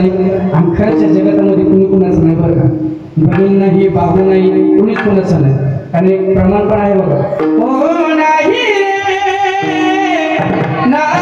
आणि खरंच जगतामध्ये कुणी कुणाचं नाही बरं का, बहीण नाही, बाबू नाही, कुणीच कुणाचं नाही. आणि एक प्रमाण पण आहे बघा, ओ नाही नाही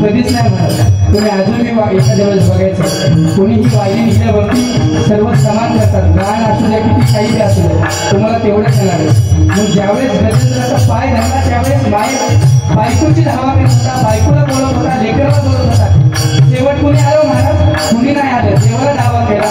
कधीच नाही म्हणत. तुम्ही अजूनही एखाद्या वेळेस बघायचं, कोणीही वाहिनी लिहिल्यावरती सर्व समान करतात, गाण असू द्या किती काही असू द्या, तुम्हाला तेवढंच येणार आहे. मग ज्यावेळेस गजेंद्राचा पाय धरला त्यावेळेस बायकोची धावा करत होता, बायकोला बोलत होता, लेकराला बोलत होता. शेवट कुणी आलं महाराज, कुणी नाही आलं, देवाला धावा केला.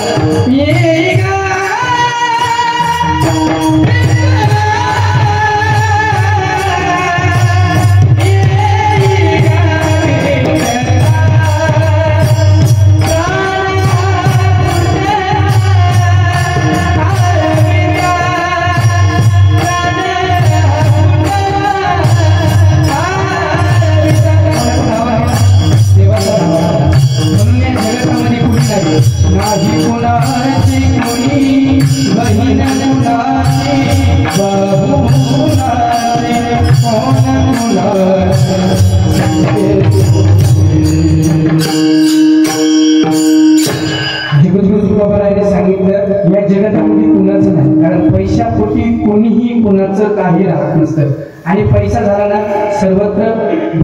सांगितलं या जगामध्ये कुणाचं नाही, कारण पैशापोटी कोणीही कुणाचं काही राहत नसतं. आणि पैसा झाला ना सर्वत्र